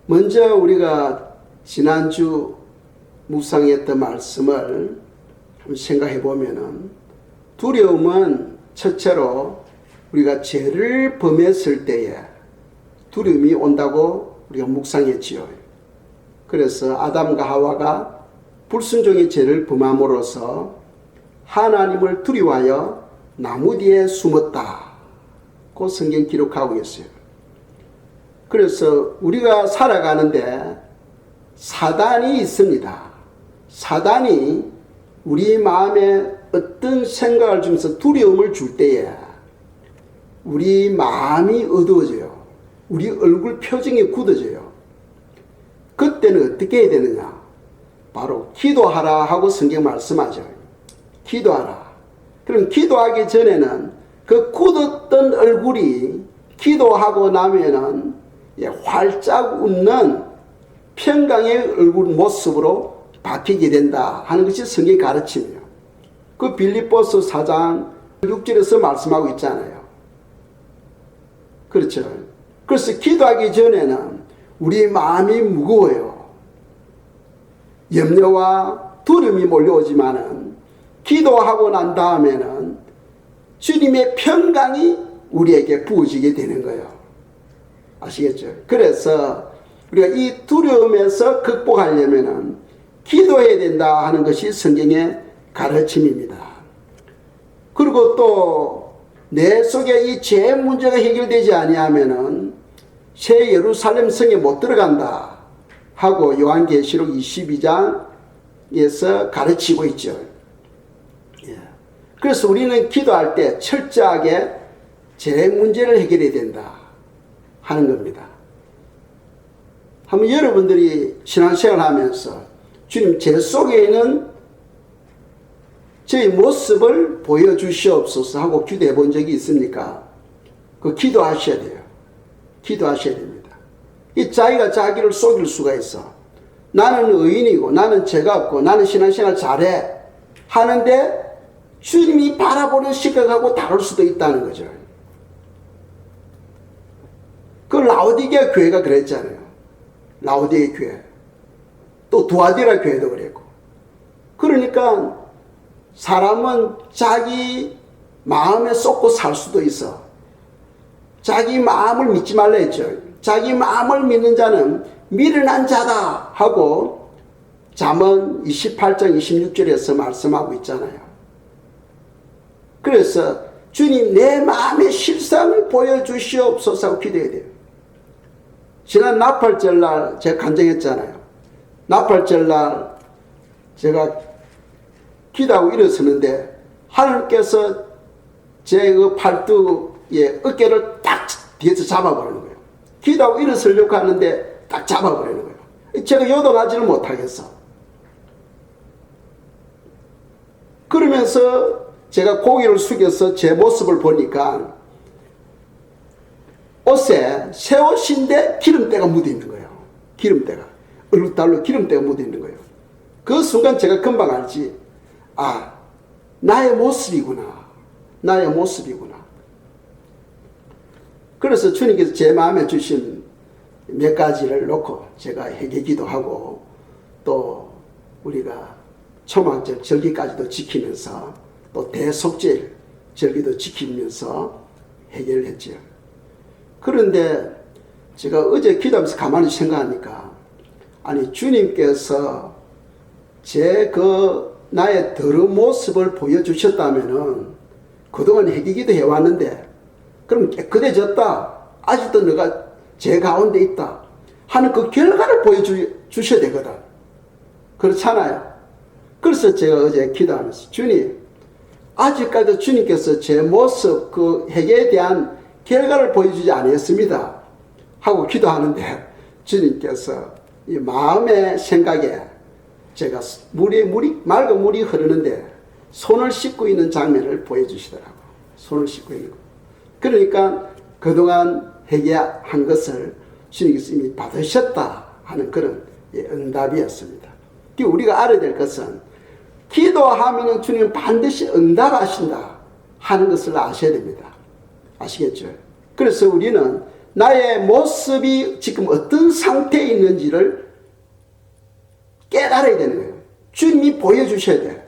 먼저 우리가 지난주 묵상했던 말씀을 한번 생각해 보면은 두려움은 첫째로 우리가 죄를 범했을 때에 두려움이 온다고 우리가 묵상했지요. 그래서 아담과 하와가 불순종의 죄를 범함으로써 하나님을 두려워하여 나무 뒤에 숨었다고 성경 기록하고 있어요. 그래서 우리가 살아가는데 사단이 있습니다. 사단이 우리 마음에 어떤 생각을 주면서 두려움을 줄 때에 우리 마음이 어두워져요. 우리 얼굴 표정이 굳어져요. 그때는 어떻게 해야 되느냐? 바로 기도하라 하고 성경 말씀하죠. 기도하라. 그럼 기도하기 전에는 그 굳었던 얼굴이 기도하고 나면은 활짝 웃는 평강의 얼굴 모습으로 바뀌게 된다 하는 것이 성경 가르침이에요. 그 빌립보서 4장 6절에서 말씀하고 있잖아요. 그렇죠. 그래서 기도하기 전에는 우리 마음이 무거워요. 염려와 두려움이 몰려오지만은 기도하고 난 다음에는 주님의 평강이 우리에게 부어지게 되는 거예요. 아시겠죠? 그래서 우리가 이 두려움에서 극복하려면은 기도해야 된다 하는 것이 성경의 가르침입니다. 그리고 또 내 속에 이 죄 문제가 해결되지 아니하면은 새 예루살렘 성에 못 들어간다 하고 요한계시록 22장에서 가르치고 있죠. 그래서 우리는 기도할 때 철저하게 죄 문제를 해결해야 된다 하는 겁니다. 한번 여러분들이 신앙생활 하면서 주님 제 속에 있는 저희 모습을 보여주시옵소서 하고 기도해 본 적이 있습니까? 그 기도하셔야 돼요. 기도하셔야 됩니다. 이 자기가 자기를 속일 수가 있어. 나는 의인이고 나는 죄가 없고 나는 신앙생활 잘해 하는데 주님이 바라보는 시각하고 다를 수도 있다는 거죠. 그 라오디게아 교회가 그랬잖아요. 라오디게아 교회. 또 두아디라 교회도 그랬고. 그러니까 사람은 자기 마음에 쏟고 살 수도 있어. 자기 마음을 믿지 말라 했죠. 자기 마음을 믿는 자는 미련한 자다 하고 잠언 28장 26절에서 말씀하고 있잖아요. 그래서 주님 내 마음의 실상을 보여주시옵소서 하고 기도해야 돼요. 지난 나팔절날 제가 간증했잖아요. 나팔절날 제가 기도하고 일어서는데 하나님께서 제 그 팔뚝에 어깨를 딱 뒤에서 잡아버리는 거예요. 기도하고 일어서려고 하는데 딱 잡아버리는 거예요. 제가 요동하지를 못하겠어. 그러면서 제가 고개를 숙여서 제 모습을 보니까 옷에 새 옷인데 기름때가 묻어있는 거예요. 기름때가. 얼룩달룩 기름때가 묻어있는 거예요. 그 순간 제가 금방 알지. 아, 나의 모습이구나. 나의 모습이구나. 그래서 주님께서 제 마음에 주신 몇 가지를 놓고 제가 회개 기도하고 또 우리가 초막절 절기까지도 지키면서 또 대속절 절기도 지키면서 해결을 했죠. 그런데 제가 어제 기도하면서 가만히 생각하니까 아니 주님께서 제 나의 더러운 모습을 보여주셨다면은 그동안 회개기도 해왔는데 그럼 깨끗해졌다. 아직도 내가 제 가운데 있다. 하는 그 결과를 보여주셔야 되거든. 그렇잖아요. 그래서 제가 어제 기도하면서 주님 아직까지 주님께서 제 모습 그 회개에 대한 결과를 보여주지 않았습니다. 하고 기도하는데 주님께서 이 마음의 생각에 제가 맑은 물이 흐르는데 손을 씻고 있는 장면을 보여주시더라고요. 손을 씻고 있는 거. 그러니까 그동안 회개한 것을 주님께서 이미 받으셨다 하는 그런 응답이었습니다. 우리가 알아야 될 것은 기도하면 주님은 반드시 응답하신다 하는 것을 아셔야 됩니다. 아시겠죠? 그래서 우리는 나의 모습이 지금 어떤 상태에 있는지를 깨달아야 되는 거예요. 주님이 보여주셔야 돼요.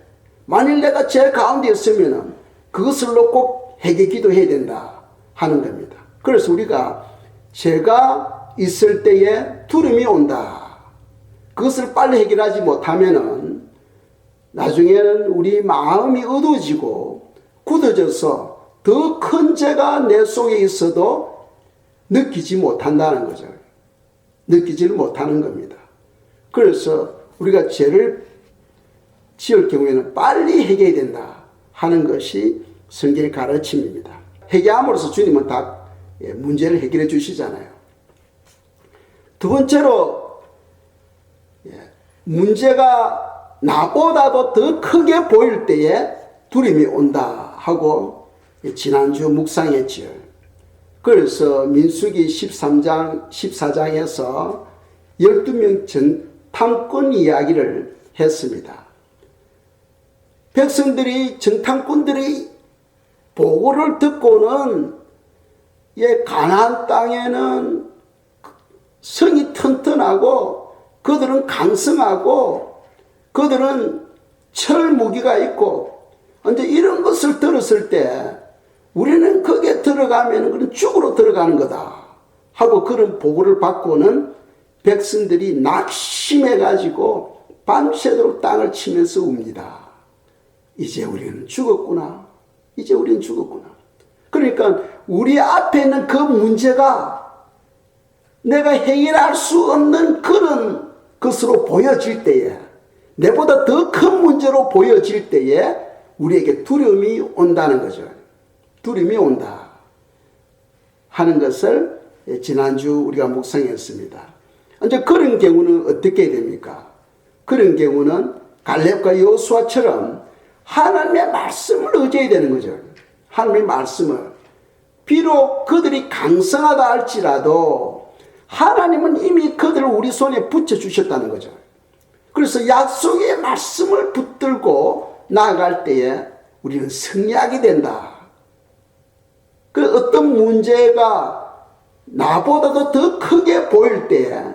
만일 내가 제일 가운데 있으면 그것을 놓고 회개 기도해야 된다 하는 겁니다. 그래서 우리가 제가 있을 때에 두려움이 온다. 그것을 빨리 해결하지 못하면은 나중에는 우리 마음이 어두워지고 굳어져서 더 큰 죄가 내 속에 있어도 느끼지 못한다는 거죠. 느끼지를 못하는 겁니다. 그래서 우리가 죄를 지을 경우에는 빨리 해결해야 된다 하는 것이 성경의 가르침입니다. 회개함으로써 주님은 다 문제를 해결해 주시잖아요. 두 번째로 문제가 나보다도 더 크게 보일 때에 두려움이 온다 하고 지난주 묵상했지요. 그래서 민수기 13장, 14장에서 12명 정탐꾼 이야기를 했습니다. 백성들이, 정탐꾼들이 보고를 듣고는 가나안 땅에는 성이 튼튼하고 그들은 강성하고 그들은 철 무기가 있고 이제 이런 것을 들었을 때 우리는 거기에 들어가면 그런 죽으로 들어가는 거다 하고 그런 보고를 받고는 백성들이 낙심해 가지고 밤새도록 땅을 치면서 웁니다. 이제 우리는 죽었구나. 이제 우리는 죽었구나. 그러니까 우리 앞에 있는 그 문제가 내가 해결할 수 없는 그런 것으로 보여질 때에, 내보다 더 큰 문제로 보여질 때에 우리에게 두려움이 온다는 거죠. 두려움이 온다 하는 것을 지난주 우리가 묵상했습니다. 이제 그런 경우는 어떻게 됩니까? 그런 경우는 갈렙과 여호수아처럼 하나님의 말씀을 의지해야 되는 거죠. 하나님의 말씀을. 비록 그들이 강성하다 할지라도 하나님은 이미 그들을 우리 손에 붙여주셨다는 거죠. 그래서 약속의 말씀을 붙들고 나아갈 때에 우리는 승리하게 된다. 그 어떤 문제가 나보다도 더 크게 보일 때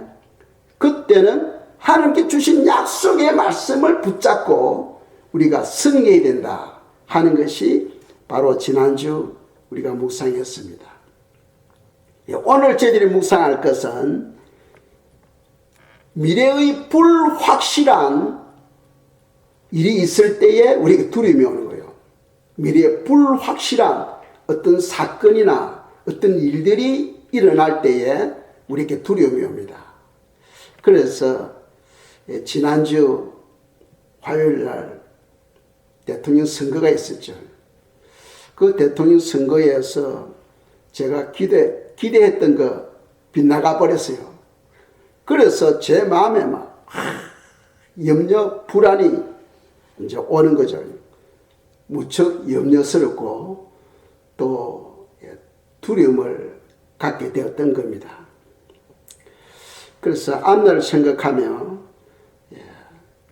그때는 하나님께 주신 약속의 말씀을 붙잡고 우리가 승리해야 된다 하는 것이 바로 지난주 우리가 묵상했습니다. 오늘 저희들이 묵상할 것은 미래의 불확실한 일이 있을 때에 우리에게 두려움이 오는 거예요. 미래의 불확실한 어떤 사건이나 어떤 일들이 일어날 때에 우리에게 두려움이 옵니다. 그래서 지난주 화요일 날 대통령 선거가 있었죠. 그 대통령 선거에서 제가 기대했던 거 빗나가 버렸어요. 그래서 제 마음에 막 염려, 불안이 이제 오는 거죠. 무척 염려스럽고 또 두려움을 갖게 되었던 겁니다. 그래서 앞날을 생각하며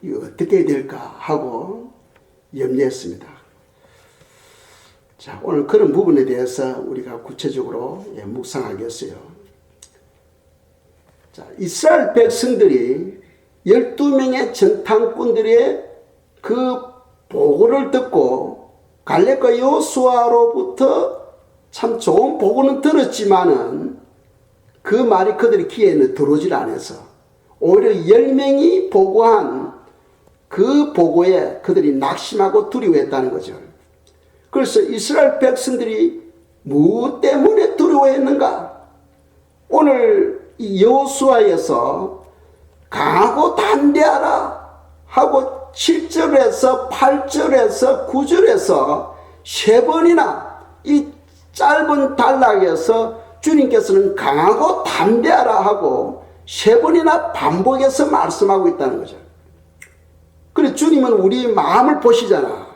이거 어떻게 될까 하고 염려했습니다. 자, 오늘 그런 부분에 대해서 우리가 구체적으로 묵상하겠어요. 자, 이스라엘 백성들이 12명의 정탐꾼들의 그 보고를 듣고 갈렙과 여호수아로부터 참 좋은 보고는 들었지만은 그 말이 그들의 귀에는 들어오질 않아서 오히려 10명이 보고한 그 보고에 그들이 낙심하고 두려워했다는 거죠. 그래서 이스라엘 백성들이 무엇 때문에 두려워했는가? 오늘 이 여호수아에서 강하고 담대하라 하고 7절에서 8절에서 9절에서 세 번이나 이 짧은 단락에서 주님께서는 강하고 담대하라 하고 세 번이나 반복해서 말씀하고 있다는 거죠. 그래 주님은 우리 마음을 보시잖아.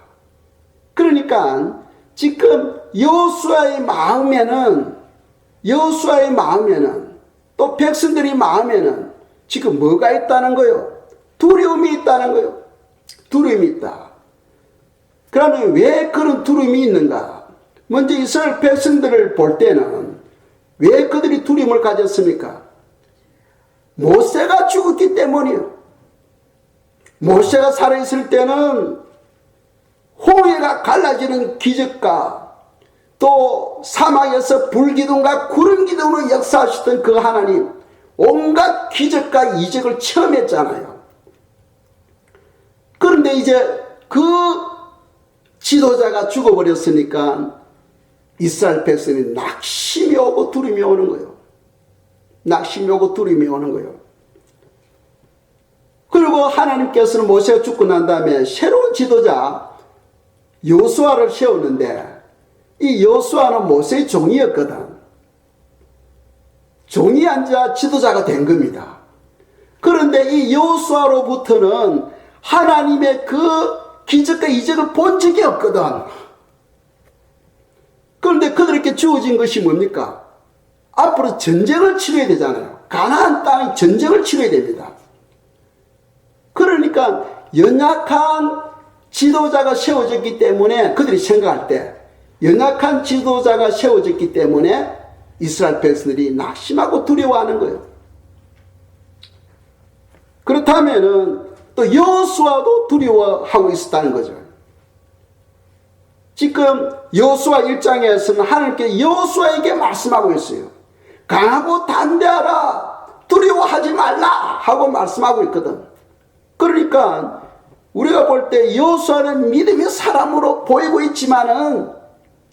그러니까 지금 여호수아의 마음에는 또 백성들의 마음에는 지금 뭐가 있다는 거요? 두려움이 있다는 거요. 두려움이 있다. 그러면 왜 그런 두려움이 있는가? 먼저 이스라엘 백성들을 볼 때는 왜 그들이 두려움을 가졌습니까? 모세가 죽었기 때문이요. 모세가 살아있을 때는 홍해가 갈라지는 기적과 또 사막에서 불기둥과 구름기둥으로 역사하셨던 그 하나님, 온갖 기적과 이적을 체험했잖아요. 그런데 이제 그 지도자가 죽어버렸으니까 이스라엘 백성이 낙심이 오고 두려움이 오는 거예요. 낙심이 오고 두려움이 오는 거예요. 그리고 하나님께서는 모세가 죽고 난 다음에 새로운 지도자 여호수아를 세웠는데, 이 여호수아는 모세의 종이었거든. 종이 앉아 지도자가 된 겁니다. 그런데 이 여호수아로부터는 하나님의 그 기적과 이적을 본 적이 없거든. 그런데 그들에게 주어진 것이 뭡니까? 앞으로 전쟁을 치러야 되잖아요. 가나안 땅에 전쟁을 치러야 됩니다. 그러니까 연약한 지도자가 세워졌기 때문에, 그들이 생각할 때 연약한 지도자가 세워졌기 때문에 이스라엘 백성들이 낙심하고 두려워하는 거예요. 그렇다면은 또 여호수아도 두려워하고 있었다는 거죠. 지금 여호수아 1장에서는 하나님께 여호수아에게 말씀하고 있어요. 강하고 담대하라, 두려워하지 말라 하고 말씀하고 있거든. 그러니까 우리가 볼 때 여호수아는 믿음의 사람으로 보이고 있지만은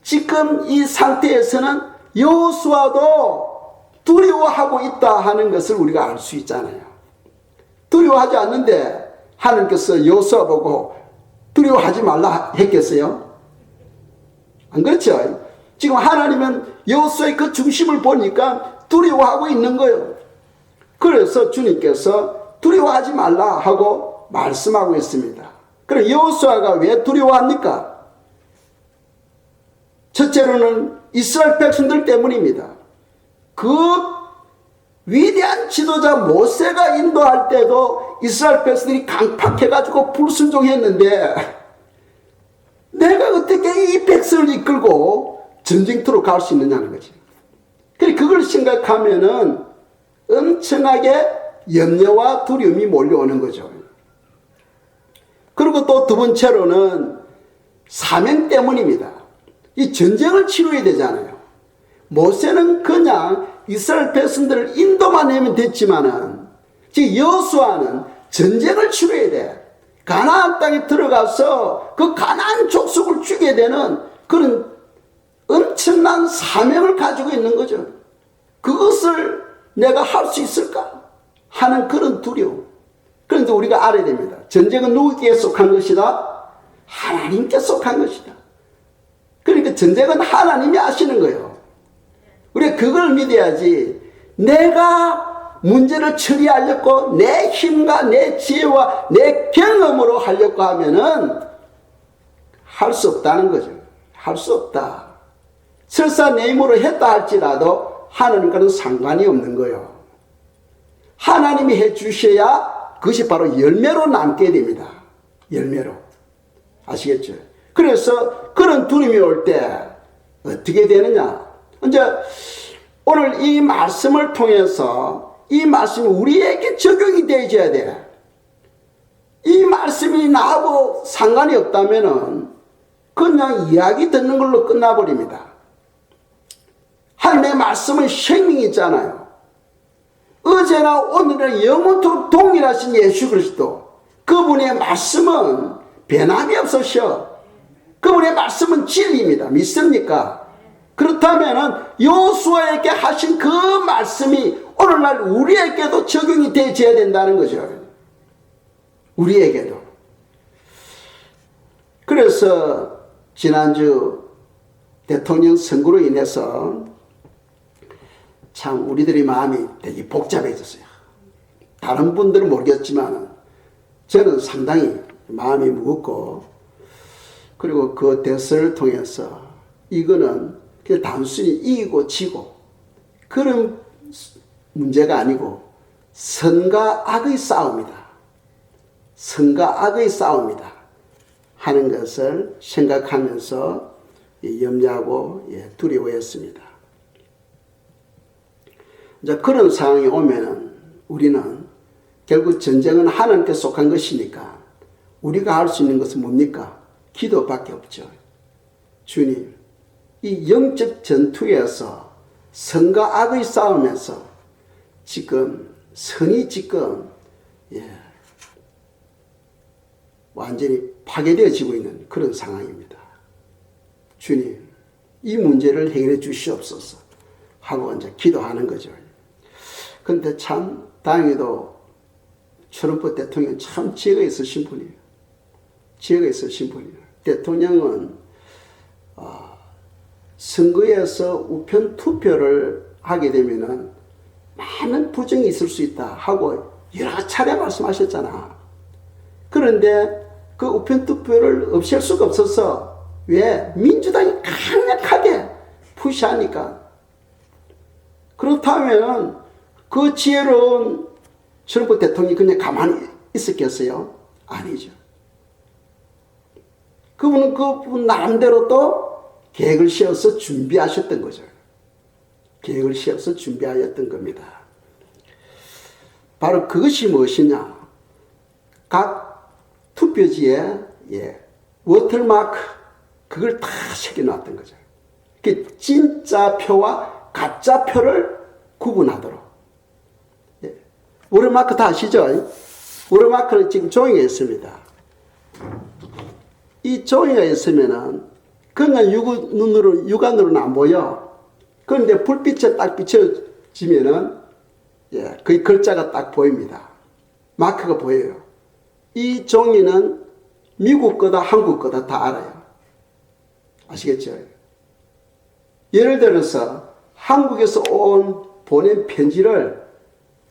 지금 이 상태에서는 여호수아도 두려워하고 있다 하는 것을 우리가 알 수 있잖아요. 두려워하지 않는데 하나님께서 여호수아 보고 두려워하지 말라 했겠어요? 안 그렇죠? 지금 하나님은 여호수아의 그 중심을 보니까 두려워하고 있는 거예요. 그래서 주님께서 두려워하지 말라 하고 말씀하고 있습니다. 그럼 여호수아가 왜 두려워합니까? 첫째로는 이스라엘 백성들 때문입니다. 그 위대한 지도자 모세가 인도할 때도 이스라엘 백성들이 강팍해가지고 불순종했는데, 내가 어떻게 이 백성을 이끌고 전쟁터로 갈 수 있느냐는 거지. 그걸 생각하면은 엄청나게 염려와 두려움이 몰려오는 거죠. 그리고 또 두 번째로는 사명 때문입니다. 이 전쟁을 치러야 되잖아요. 모세는 그냥 이스라엘 백성들을 인도만 하면 됐지만은, 즉 여호수아는 전쟁을 치러야 돼. 가나안 땅에 들어가서 그 가나안 족속을 죽여야 되는 그런 엄청난 사명을 가지고 있는 거죠. 그것을 내가 할 수 있을까 하는 그런 두려움. 그런데 우리가 알아야 됩니다. 전쟁은 누구에게 속한 것이다? 하나님께 속한 것이다. 그러니까 전쟁은 하나님이 하시는 거예요. 우리가 그걸 믿어야지, 내가 문제를 처리하려고 내 힘과 내 지혜와 내 경험으로 하려고 하면은 할 수 없다는 거죠. 할 수 없다. 설사 내 힘으로 했다 할지라도 하나님과는 상관이 없는 거예요. 하나님이 해 주셔야 그것이 바로 열매로 남게 됩니다. 열매로. 아시겠죠? 그래서 그런 두려움이 올 때 어떻게 되느냐? 이제 오늘 이 말씀을 통해서 이 말씀이 우리에게 적용이 되어야 돼. 이 말씀이 나하고 상관이 없다면은 그냥 이야기 듣는 걸로 끝나버립니다. 하나님의 말씀은 생명이 있잖아요. 어제나 오늘은 영원토록 동일하신 예수 그리스도, 그분의 말씀은 변함이 없으셔. 그분의 말씀은 진리입니다. 믿습니까? 그렇다면 여호수아에게 하신 그 말씀이 오늘날 우리에게도 적용이 되어야 된다는 거죠. 우리에게도. 그래서 지난주 대통령 선거로 인해서 참 우리들의 마음이 되게 복잡해졌어요. 다른 분들은 모르겠지만 저는 상당히 마음이 무겁고, 그리고 그 대선을 통해서 이거는 그냥 단순히 이기고 지고 그런 문제가 아니고 선과 악의 싸움이다. 선과 악의 싸움이다 하는 것을 생각하면서 염려하고 두려워했습니다. 이제 그런 상황이 오면은 우리는 결국 전쟁은 하나님께 속한 것이니까 우리가 할 수 있는 것은 뭡니까? 기도밖에 없죠. 주님, 이 영적 전투에서 선과 악의 싸움에서 지금 선이 완전히 파괴되어지고 있는 그런 상황입니다. 주님, 이 문제를 해결해 주시옵소서 하고 이제 기도하는 거죠. 그런데 참 다행히도 트럼프 대통령 참 지혜가 있으신 분이에요. 지혜가 있으신 분이에요. 대통령은 선거에서 우편 투표를 하게 되면은 많은 부정이 있을 수 있다 하고 여러 차례 말씀하셨잖아. 그런데 그 우편 투표를 없앨 수가 없어서 왜? 민주당이 강력하게 푸시하니까. 그렇다면 그 지혜로운 트럼프 대통령이 그냥 가만히 있었겠어요? 아니죠. 그분은 그분 나름대로 또 계획을 세워서 준비하셨던 거죠. 계획을 세워서 준비하였던 겁니다. 바로 그것이 무엇이냐? 각 투표지에 워터마크 그걸 다 새겨놨던 거죠. 그 진짜 표와 가짜 표를 구분하도록. 워터마크 다 아시죠? 워터마크는 지금 종이가 있습니다. 이 종이가 있으면은 그냥 육안으로는 안 보여. 그런데 불빛에 딱 비춰지면은 그 글자가 딱 보입니다. 마크가 보여요. 이 종이는 미국 거다 한국 거다 다 알아요. 아시겠죠? 예를 들어서 한국에서 보낸 편지를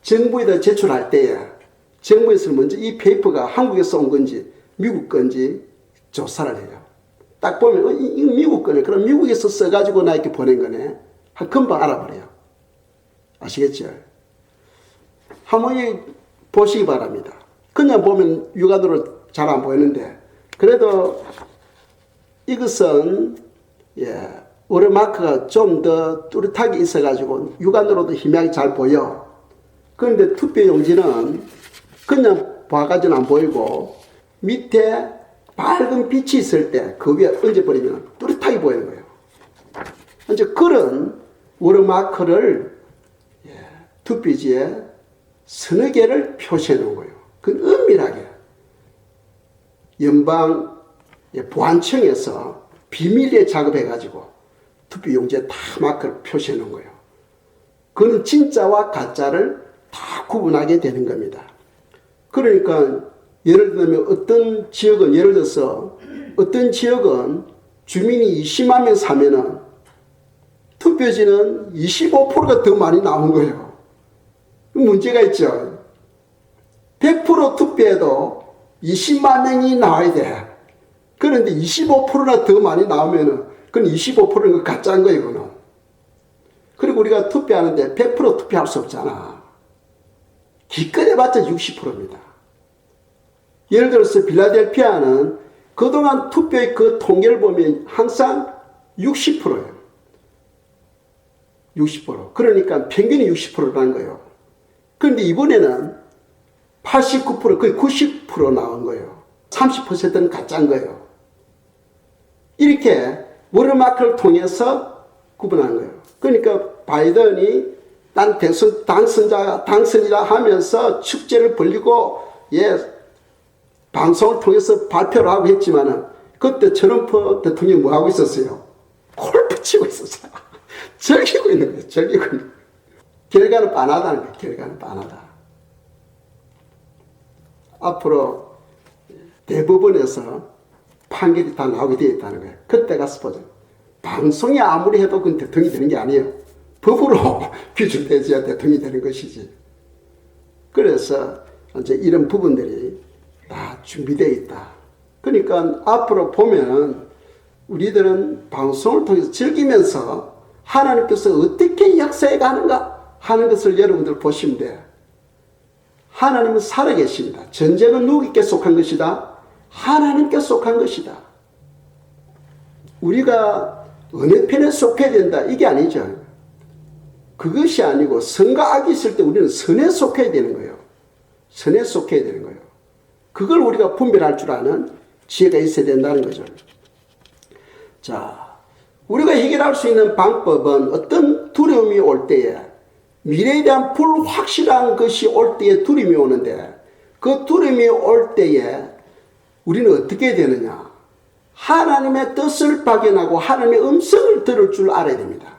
정부에다 제출할 때에 정부에서 먼저 이 페이퍼가 한국에서 온 건지 미국 건지 조사를 해요. 딱 보면 이거 미국 거네. 그럼 미국에서 써가지고 나 이렇게 보낸 거네. 금방 알아버려요. 아시겠죠? 한번 보시기 바랍니다. 그냥 보면 육안으로 잘 안 보이는데 그래도 이것은 워터마크가 좀 더 뚜렷하게 있어가지고 육안으로도 희미하게 잘 보여. 그런데 투표용지는 그냥 봐가지고는 안 보이고 밑에 밝은 빛이 있을 때 그 위에 얹어버리면 뚜렷하게 보이는 거예요. 이제 그런 워터마크를 투표지에 서너 개를 표시해 놓은 거예요. 그건 은밀하게 연방 보안청에서 비밀리에 작업해가지고 투표용지에 다 마크를 표시해 놓은 거예요. 그건 진짜와 가짜를 다 구분하게 되는 겁니다. 그러니까 예를 들면 어떤 지역은 예를 들어서 어떤 지역은 주민이 20만 명 사면은 투표지는 25%가 더 많이 나온 거예요. 문제가 있죠. 100% 투표에도 20만 명이 나와야 돼. 그런데 25%나 더 많이 나오면은 그건 25%는 거 가짜인 거예요, 그거는. 그리고 우리가 투표하는데 100% 투표할 수 없잖아. 기껏 해봤자 60%입니다. 예를 들어서 필라델피아는 그동안 투표의 그 통계를 보면 항상 60%예요. 60%. 그러니까 평균이 60%라는 거예요. 그런데 이번에는 89%, 거의 90% 나온 거예요. 30%는 가짜인 거예요. 이렇게 워터마크를 통해서 구분한 거예요. 그러니까 바이든이 난 당선이라 하면서 축제를 벌리고 방송을 통해서 발표를 하고 했지만은 그때 트럼프 대통령이 뭐 하고 있었어요? 골프 치고 있었어요. 즐기고 있는 거예요. 즐기고 있는 거예요. 결과는 빤하다는 거예요. 결과는 빤하다. 앞으로 대법원에서 판결이 다 나오게 되어 있다는 거예요. 그때 가서 보죠. 방송이 아무리 해도 그건 대통령이 되는 게 아니에요. 법으로 규정되어야 대통령이 되는 것이지. 그래서 이제 이런 부분들이 다 준비되어 있다. 그러니까 앞으로 보면 우리들은 방송을 통해서 즐기면서 하나님께서 어떻게 역사해 가는가 하는 것을 여러분들 보시면 돼요. 하나님은 살아계십니다. 전쟁은 누구에게 속한 것이다? 하나님께 속한 것이다. 우리가 어느 편에 속해야 된다 이게 아니죠. 그것이 아니고 선과 악이 있을 때 우리는 선에 속해야 되는 거예요. 선에 속해야 되는 거예요. 그걸 우리가 분별할 줄 아는 지혜가 있어야 된다는 거죠. 자, 우리가 해결할 수 있는 방법은 어떤 두려움이 올 때에, 미래에 대한 불확실한 것이 올 때에 두려움이 오는데, 그 두려움이 올 때에 우리는 어떻게 되느냐? 하나님의 뜻을 발견하고 하나님의 음성을 들을 줄 알아야 됩니다.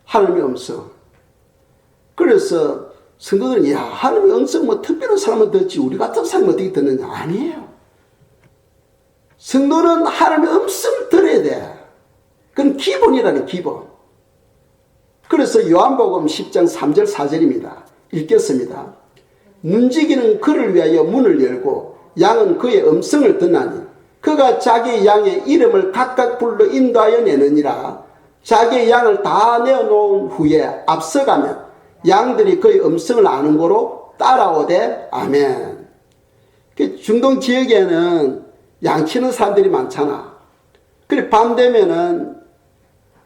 하나님의 음성. 그래서 성도들은 야, 하나님의 음성 뭐 특별한 사람은 듣지 우리 같은 사람은 어떻게 듣느냐? 아니에요. 성도는 하나님의 음성을 들어야 돼. 그건 기본이라는 기본. 그래서 요한복음 10장 3절 4절입니다. 읽겠습니다. 문지기는 그를 위하여 문을 열고 양은 그의 음성을 듣나니 그가 자기 양의 이름을 각각 불러 인도하여 내느니라. 자기의 양을 다 내어놓은 후에 앞서가면 양들이 그의 음성을 아는 거로 따라오되 아멘. 중동 지역에는 양치는 사람들이 많잖아. 그래 밤 되면은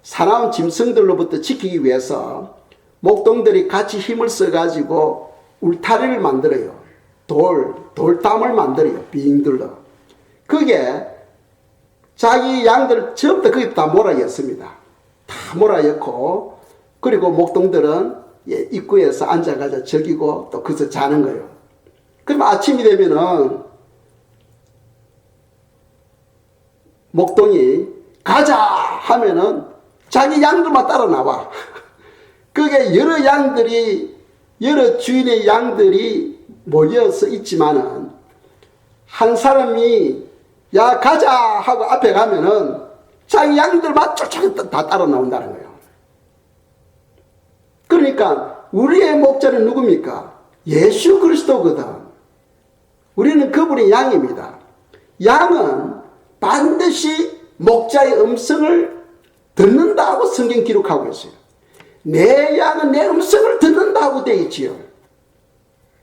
사나운 짐승들로부터 지키기 위해서 목동들이 같이 힘을 써가지고 울타리를 만들어요. 돌담을 만들어요. 빙들러. 그게 자기 양들 전부 다 거기 다 몰아였습니다. 다 몰아였고, 그리고 목동들은 입구에서 앉아가지고 즐기고 또 거기서 자는 거예요. 그럼 아침이 되면은 목동이 가자 하면은 자기 양들만 따라 나와. 그게 여러 양들이, 여러 주인의 양들이 몰려서 있지만은 한 사람이 야 가자 하고 앞에 가면은 자기 양들만 쫓아가 다 따라 나온다는 거예요. 그러니까 우리의 목자는 누굽니까? 예수 그리스도거든. 우리는 그분의 양입니다. 양은 반드시 목자의 음성을 듣는다고 성경 기록하고 있어요. 내 양은 내 음성을 듣는다고 되어 있지요.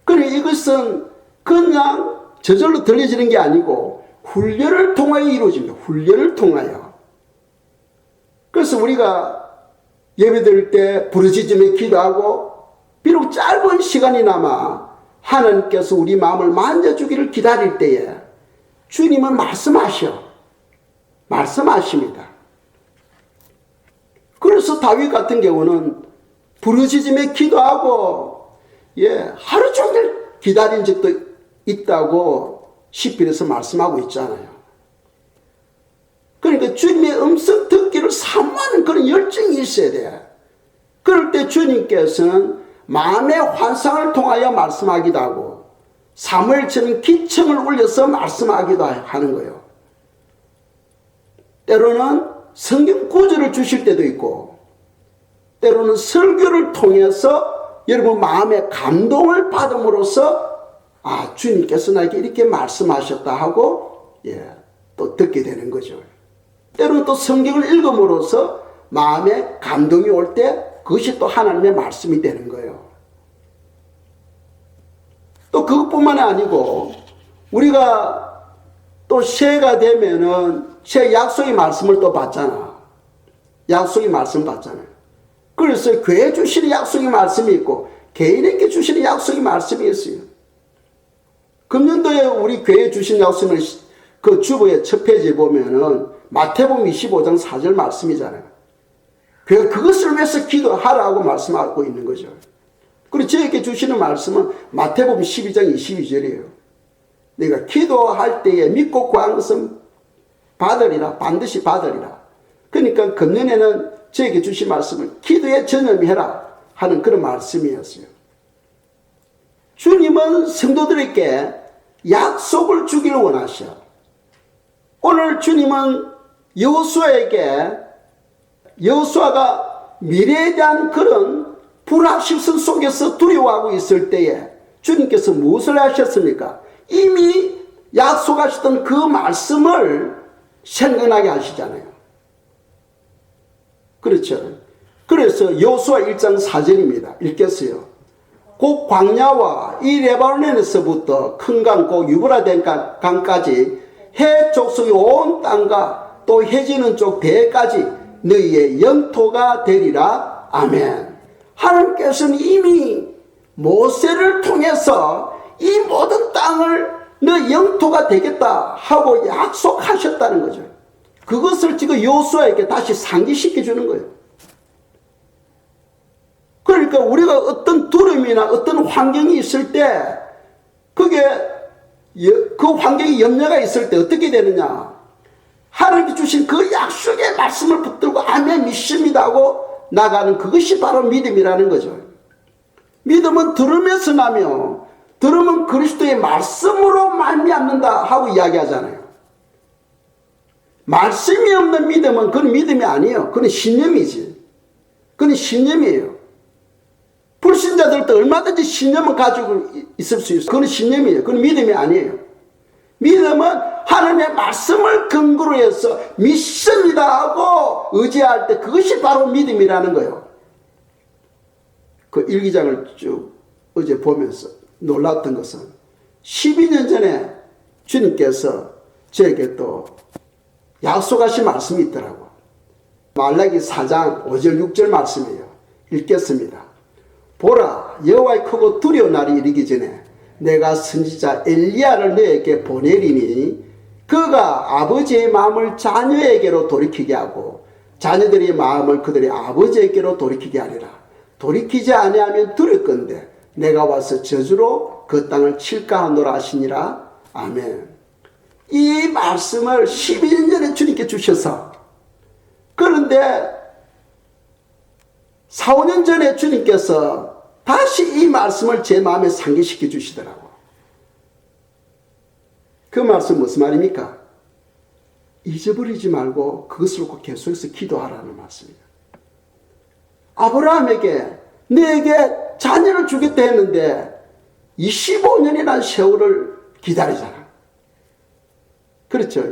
그리고 이것은 그냥 저절로 들려지는 게 아니고 훈련을 통하여 이루어집니다. 훈련을 통하여. 그래서 우리가 예배드릴 때 부르짖으며 기도하고 비록 짧은 시간이나마 하나님께서 우리 마음을 만져주기를 기다릴 때에 주님은 말씀하십니다. 그래서 다윗 같은 경우는 부르짖으며 기도하고 하루 종일 기다린 적도 있다고 시편에서 말씀하고 있잖아요. 그러니까 주님의 음성 듣기를 사모하는 그런 열정이 있어야 돼. 그럴 때 주님께서는 마음의 환상을 통하여 말씀하기도 하고 사무엘처럼 기청을 울려서 말씀하기도 하는 거예요. 때로는 성경 구절을 주실 때도 있고 때로는 설교를 통해서 여러분 마음의 감동을 받음으로써 아 주님께서 나에게 이렇게 말씀하셨다 하고 또 듣게 되는 거죠. 때로는 또 성경을 읽음으로써 마음에 감동이 올 때 그것이 또 하나님의 말씀이 되는 거예요. 또 그것뿐만 아니고 우리가 또 새해가 되면은 새 약속의 말씀을 또 받잖아. 약속의 말씀 받잖아요. 그래서 교회 주시는 약속의 말씀이 있고 개인에게 주시는 약속의 말씀이 있어요. 금년도에 우리 교회 주신 약속을 그 주보의 첫 페이지에 보면은 마태복음 25장 4절 말씀이잖아요. 그것을 위해서 기도하라고 말씀하고 있는 거죠. 그리고 저에게 주시는 말씀은 마태복음 12장 22절이에요. 내가 기도할 때에 믿고 구한 것은 받으리라, 반드시 받으리라. 그러니까 금년에는 저에게 주신 말씀을 기도에 전념해라 하는 그런 말씀이었어요. 주님은 성도들에게 약속을 주기를 원하셔. 오늘 주님은 여호수아가 미래에 대한 그런 불확실성 속에서 두려워하고 있을 때에 주님께서 무엇을 하셨습니까? 이미 약속하셨던 그 말씀을 생각나게 하시잖아요. 그렇죠. 그래서 여호수아 1장 4절입니다. 읽겠어요. 곧 광야와 이 레바논에서부터 큰 강 곧 유브라데 강까지 해 족속의 온 땅과 또 해지는 쪽 대까지 너희의 영토가 되리라 아멘. 하나님께서는 이미 모세를 통해서 이 모든 땅을 너 영토가 되겠다 하고 약속하셨다는 거죠. 그것을 지금 여호수아에게 다시 상기시켜 주는 거예요. 그러니까 우리가 어떤 두려움이나 어떤 환경이 있을 때 그게 그 환경에 염려가 있을 때 어떻게 되느냐? 하나님이 주신 그 약속의 말씀을 붙들고 아멘 믿습니다 하고 나가는 그것이 바로 믿음이라는 거죠. 믿음은 들으면서 나며 들으면 그리스도의 말씀으로 말미암는다 하고 이야기하잖아요. 말씀이 없는 믿음은 그건 믿음이 아니에요. 그건 신념이지. 그건 신념이에요. 불신자들도 얼마든지 신념을 가지고 있을 수 있어요. 그건 신념이에요. 그건 믿음이 아니에요. 믿음은 하나님의 말씀을 근거로 해서 믿습니다 하고 의지할 때 그것이 바로 믿음이라는 거예요. 그 일기장을 쭉 어제 보면서 놀랐던 것은 12년 전에 주님께서 저에게 또 약속하신 말씀이 있더라고. 말라기 4장 5절 6절 말씀이에요. 읽겠습니다. 보라, 여호와의 크고 두려운 날이 이르기 전에 내가 선지자 엘리야를 너에게 보내리니 그가 아버지의 마음을 자녀에게로 돌이키게 하고 자녀들의 마음을 그들의 아버지에게로 돌이키게 하리라. 돌이키지 아니하면 들을건대 내가 와서 저주로 그 땅을 칠까 하노라 하시니라. 아멘. 이 말씀을 12년 전에 주님께 주셔서, 그런데 4, 5년 전에 주님께서 다시 이 말씀을 제 마음에 상기시켜 주시더라고. 그 말씀 무슨 말입니까? 잊어버리지 말고 그것을 꼭 계속해서 기도하라는 말씀이에요. 아브라함에게 너에게 자녀를 주겠다 했는데 25년이라는 세월을 기다리잖아. 그렇죠.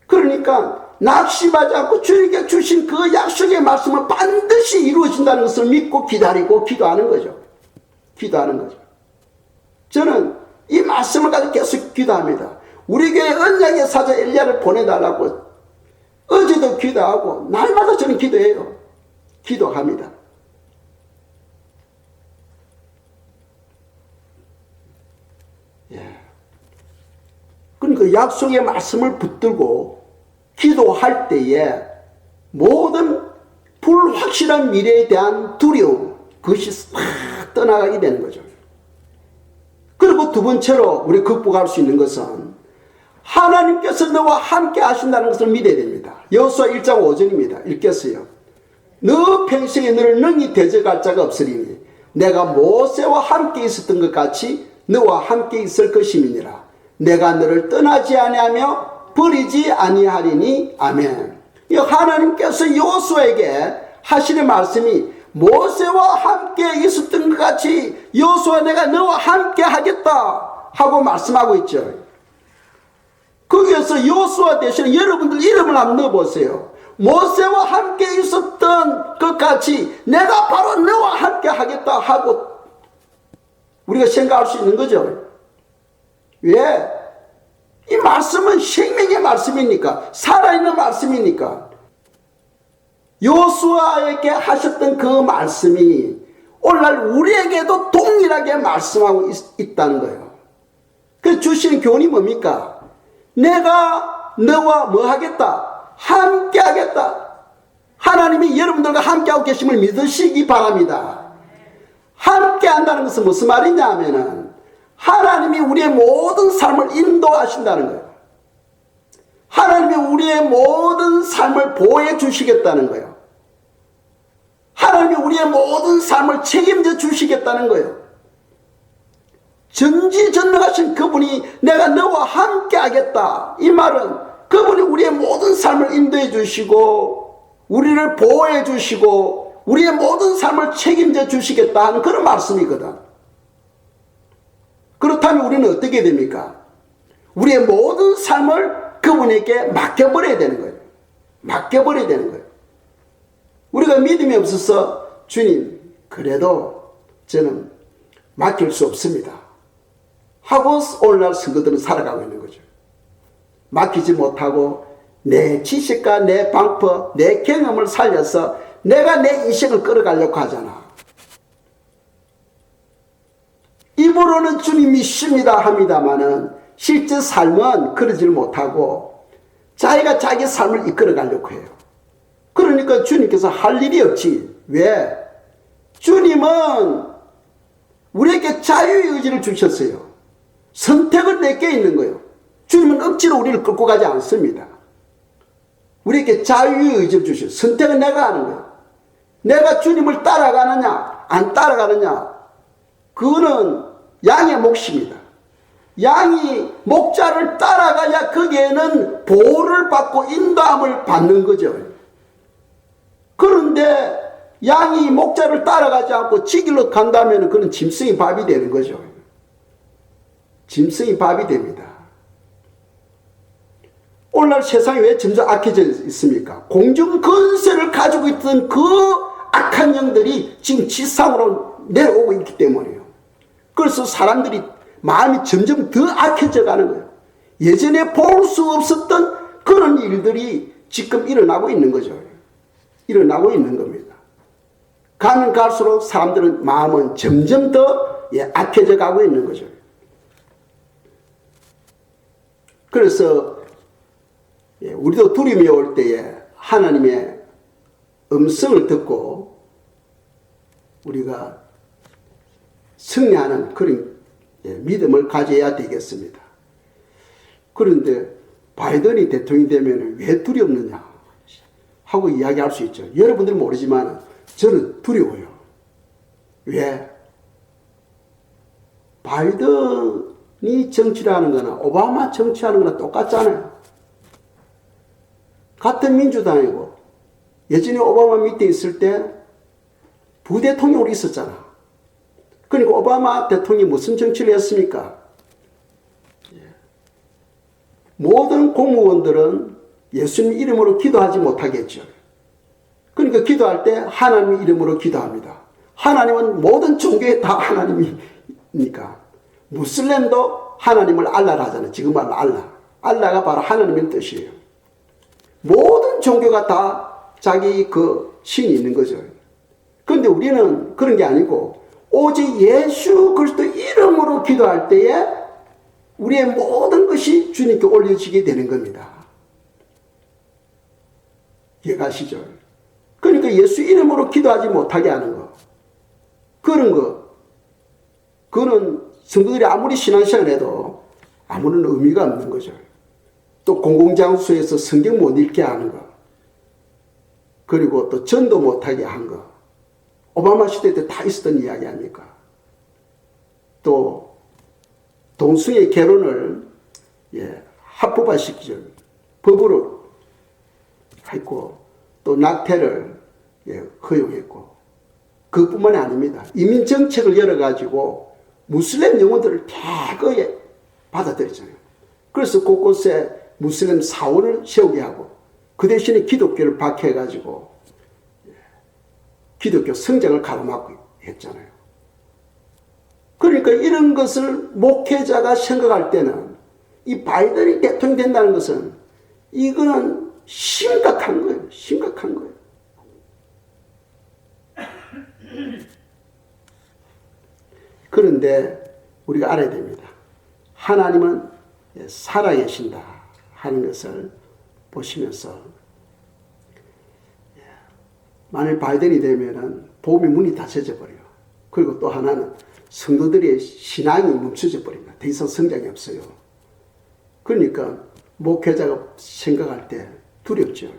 그러니까 낙심하지 않고 주님께 주신 그 약속의 말씀은 반드시 이루어진다는 것을 믿고 기다리고 기도하는 거죠. 기도하는 거죠. 저는 이 말씀을 가지고 계속 기도합니다. 우리 교회 언약의 사자 엘리야를 보내달라고 어제도 기도하고 날마다 저는 기도해요. 기도합니다. 그러니까 약속의 말씀을 붙들고 기도할 때에 모든 불확실한 미래에 대한 두려움, 그것이 싹 떠나가게 되는 거죠. 그리고 두 번째로 우리 극복할 수 있는 것은 하나님께서 너와 함께 하신다는 것을 믿어야 됩니다. 여호수아 1장 5절입니다. 읽겠어요. 너 평생에 너를 능히 대적할 자가 없으리니 내가 모세와 함께 있었던 것 같이 너와 함께 있을 것임이니라. 내가 너를 떠나지 아니하며 버리지 아니하리니. 아멘. 하나님께서 여호수아에게 하시는 말씀이 모세와 함께 있었던 것 같이 여호수아 내가 너와 함께 하겠다 하고 말씀하고 있죠. 거기에서 여호수아 대신에 여러분들 이름을 한번 넣어보세요. 모세와 함께 있었던 것 같이 내가 바로 너와 함께 하겠다 하고 우리가 생각할 수 있는 거죠. 왜? 이 말씀은 생명의 말씀이니까, 살아있는 말씀이니까. 여호수아에게 하셨던 그 말씀이 오늘날 우리에게도 동일하게 말씀하고 있다는 거예요. 그래서 주시는 교훈이 뭡니까? 내가 너와 뭐 하겠다? 함께 하겠다. 하나님이 여러분들과 함께하고 계심을 믿으시기 바랍니다. 함께 한다는 것은 무슨 말이냐 하면은 하나님이 우리의 모든 삶을 인도하신다는 거예요. 하나님이 우리의 모든 삶을 보호해 주시겠다는 거예요. 하나님이 우리의 모든 삶을 책임져 주시겠다는 거예요. 전지전능하신 그분이 내가 너와 함께 하겠다. 이 말은 그분이 우리의 모든 삶을 인도해 주시고 우리를 보호해 주시고 우리의 모든 삶을 책임져 주시겠다 하는 그런 말씀이거든. 그렇다면 우리는 어떻게 됩니까? 우리의 모든 삶을 그분에게 맡겨버려야 되는 거예요. 맡겨버려야 되는 거예요. 우리가 믿음이 없어서 주님 그래도 저는 맡길 수 없습니다 하고 오늘날 성도들은 살아가고 있는 거죠. 맡기지 못하고 내 지식과 내 방법, 내 경험을 살려서 내가 내 인생을 끌어가려고 하잖아. 입으로는 주님 믿습니다 합니다마는 실제 삶은 그러질 못하고 자기가 자기 삶을 이끌어가려고 해요. 그러니까 주님께서 할 일이 없지. 왜? 주님은 우리에게 자유의 의지를 주셨어요. 선택은 내게 있는 거예요. 주님은 억지로 우리를 끌고 가지 않습니다. 우리에게 자유의 의지를 주셨어요. 선택은 내가 하는 거예요. 내가 주님을 따라가느냐 안 따라가느냐 그거는 양의 몫입니다. 양이 목자를 따라가야 거기에는 보호를 받고 인도함을 받는 거죠. 그런데 양이 목자를 따라가지 않고 지 길로 간다면 그는 짐승이 밥이 되는 거죠. 짐승이 밥이 됩니다. 오늘날 세상이 왜 점점 악해져 있습니까? 공중 권세를 가지고 있던 그 악한 영들이 지금 지상으로 내려오고 있기 때문이에요. 그래서 사람들이 마음이 점점 더 악해져 가는 거예요. 예전에 볼 수 없었던 그런 일들이 지금 일어나고 있는 거죠. 일어나고 있는 겁니다. 가면 갈수록 사람들은 마음은 점점 더 악해져 가고 있는 거죠. 그래서 우리도 두려움이 올 때에 하나님의 음성을 듣고 우리가 승리하는 그런 믿음을 가져야 되겠습니다. 그런데 바이든이 대통령이 되면 왜 두렵느냐 하고 이야기할 수 있죠. 여러분들은 모르지만 저는 두려워요. 왜? 바이든이 정치하는 거나 오바마 정치하는 거나 똑같잖아요. 같은 민주당이고 예전에 오바마 밑에 있을 때 부대통령으로 있었잖아. 그러니까 오바마 대통령이 무슨 정치를 했습니까? 모든 공무원들은 예수님 이름으로 기도하지 못하겠죠. 그러니까 기도할 때 하나님 이름으로 기도합니다. 하나님은 모든 종교에 다 하나님이니까. 무슬림도 하나님을 알라라 하잖아요. 지금 말로 알라. 알라가 바로 하나님의 뜻이에요. 모든 종교가 다 자기 그 신이 있는 거죠. 그런데 우리는 그런 게 아니고 오직 예수 그리스도 이름으로 기도할 때에 우리의 모든 것이 주님께 올려지게 되는 겁니다. 이해가시죠? 그러니까 예수 이름으로 기도하지 못하게 하는 거. 그런 거. 그거는 성도들이 아무리 신앙생활을 해도 아무런 의미가 없는 거죠. 또 공공장소에서 성경 못 읽게 하는 거. 그리고 또 전도 못하게 한 거. 오바마 시대 때 다 있었던 이야기 아닙니까? 또 동성애 결혼을 합법화시키죠. 법으로 했고 또 낙태를 허용했고 그뿐만이 아닙니다. 이민 정책을 열어가지고 무슬림 영혼들을 대거에 받아들였잖아요. 그래서 곳곳에 무슬림 사원을 세우게 하고 그 대신에 기독교를 박해가지고 기독교 성장을 가로막고 했잖아요. 그러니까 이런 것을 목회자가 생각할 때는 이 바이든이 대통령이 된다는 것은 이거는 심각한 거예요. 심각한 거예요. 그런데 우리가 알아야 됩니다. 하나님은 살아계신다 하는 것을 보시면서 만일 바이든이 되면은 복음의 문이 닫혀져 버려요. 그리고 또 하나는 성도들의 신앙이 멈춰져 버립니다. 더 이상 성장이 없어요. 그러니까 목회자가 생각할 때 두렵죠.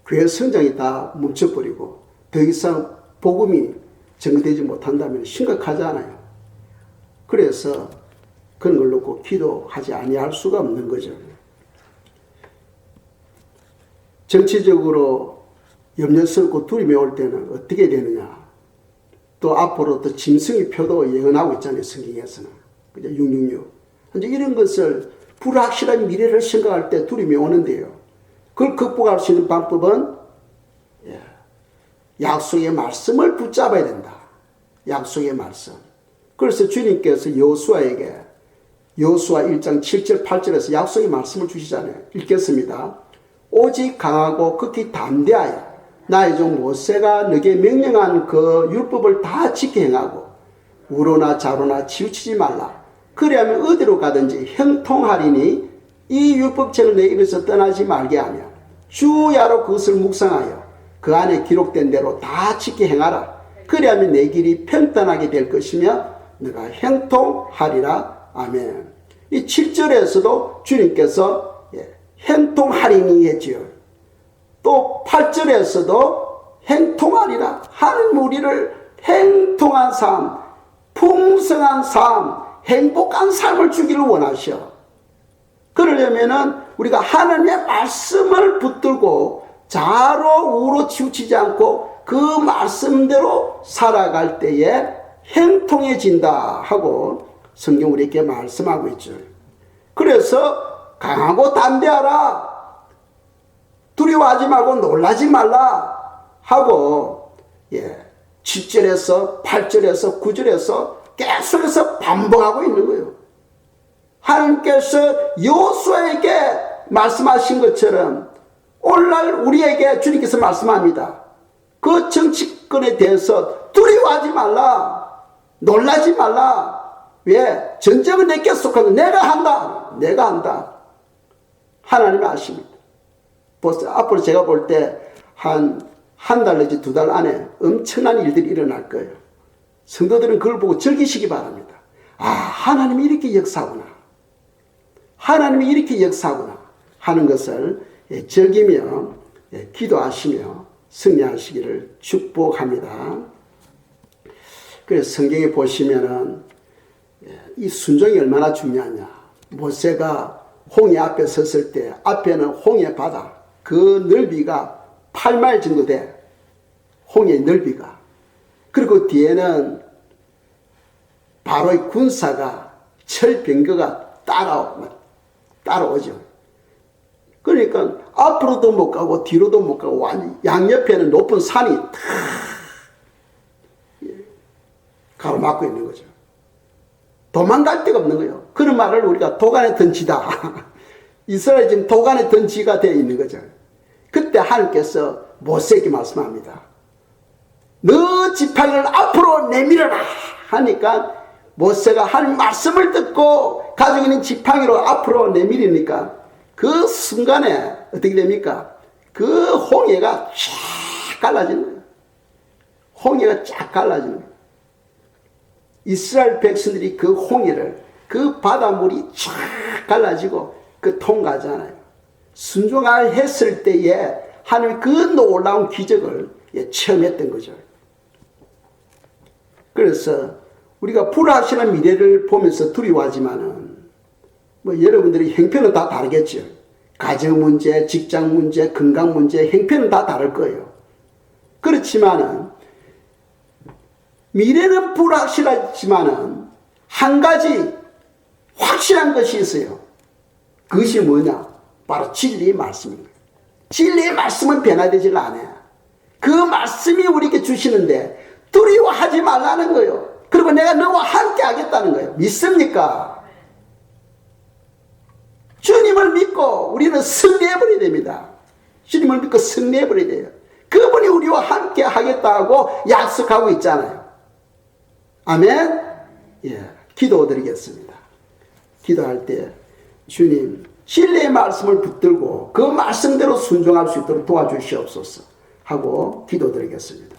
교회 성장이 다 멈춰버리고 더 이상 복음이 전개되지 못한다면 심각하잖아요. 그래서 그런 걸 놓고 기도하지 아니할 수가 없는 거죠. 정치적으로 염려스럽고 두려움이 올 때는 어떻게 되느냐. 또 앞으로 또 짐승의 표도 예언하고 있잖아요. 성경에서는. 그죠? 666. 이제 이런 것을 불확실한 미래를 생각할 때 두려움이 오는데요. 그걸 극복할 수 있는 방법은 약속의 말씀을 붙잡아야 된다. 약속의 말씀. 그래서 주님께서 여호수아에게 여호수아 1장 7절 8절에서 약속의 말씀을 주시잖아요. 읽겠습니다. 오직 강하고 극히 담대하여 나의 종 모세가 너에게 명령한 그 율법을 다 지켜 행하고 우로나 좌로나 치우치지 말라. 그리하면 어디로 가든지 형통하리니 이 율법책을 내 입에서 떠나지 말게 하며 주야로 그것을 묵상하여 그 안에 기록된 대로 다 지켜 행하라. 그리하면 내 길이 편편하게 될 것이며 너가 형통하리라. 아멘. 이 7절에서도 주님께서 형통하리니 했지요. 또 8절에서도 행통하리라. 하나님 우리를 행통한 삶, 풍성한 삶, 행복한 삶을 주기를 원하셔. 그러려면은 우리가 하나님의 말씀을 붙들고 좌로 우로 치우치지 않고 그 말씀대로 살아갈 때에 행통해진다 하고 성경 우리에게 말씀하고 있죠. 그래서 강하고 담대하라. 두려워하지 말고 놀라지 말라 하고 7절에서 8절에서 9절에서 계속해서 반복하고 있는 거예요. 하나님께서 여호수아에게 말씀하신 것처럼 오늘날 우리에게 주님께서 말씀합니다. 그 정치권에 대해서 두려워하지 말라. 놀라지 말라. 왜? 전쟁은 내게 속하고 내가 한다. 내가 한다. 하나님이 아십니다. 벌써 앞으로 제가 볼 때 한 달 내지 2달 안에 엄청난 일들이 일어날 거예요. 성도들은 그걸 보고 즐기시기 바랍니다. 아, 하나님이 이렇게 역사하구나. 하나님이 이렇게 역사하구나 하는 것을 즐기며 기도하시며 승리하시기를 축복합니다. 그래서 성경에 보시면은 이 순종이 얼마나 중요하냐. 모세가 홍해 앞에 섰을 때 앞에는 홍해 바다, 그 넓이가 8마일 정도 돼. 홍해의 넓이가. 그리고 뒤에는 바로의 군사가 철병거가 따라오죠. 그러니까 앞으로도 못 가고 뒤로도 못 가고 양옆에는 높은 산이 다 가로막고 있는 거죠. 도망갈 데가 없는 거예요. 그런 말을 우리가 도간에 던지다. 이스라엘이 지금 도간에 던지가 되어 있는 거죠. 그때 하나님께서 모세에게 말씀합니다. 너 지팡이를 앞으로 내밀어라 하니까 모세가 하나님 말씀을 듣고 가지고 있는 지팡이로 앞으로 내밀으니까 그 순간에 어떻게 됩니까? 그 홍해가 쫙 갈라지는 거예요. 홍해가 쫙 갈라지는 거예요. 이스라엘 백성들이 그 홍해를, 그 바닷물이 쫙 갈라지고 그 통과하잖아요. 순종했을 때에 하나님이 그 놀라운 기적을 체험했던 거죠. 그래서 우리가 불확실한 미래를 보면서 두려워하지만은 여러분들이 형편은 다 다르겠죠. 가정 문제, 직장 문제, 건강 문제, 형편은 다 다를 거예요. 그렇지만은 미래는 불확실하지만은 한 가지 확실한 것이 있어요. 그것이 뭐냐? 바로 진리의 말씀입니다. 진리의 말씀은 변화되질 않아요. 그 말씀이 우리에게 주시는데 두려워하지 말라는 거예요. 그리고 내가 너와 함께 하겠다는 거예요. 믿습니까? 주님을 믿고 우리는 승리해버려야 됩니다. 주님을 믿고 승리해버려야 돼요. 그분이 우리와 함께 하겠다고 약속하고 있잖아요. 아멘? 기도드리겠습니다. 기도할 때 주님 진리의 말씀을 붙들고 그 말씀대로 순종할 수 있도록 도와주시옵소서 하고 기도드리겠습니다.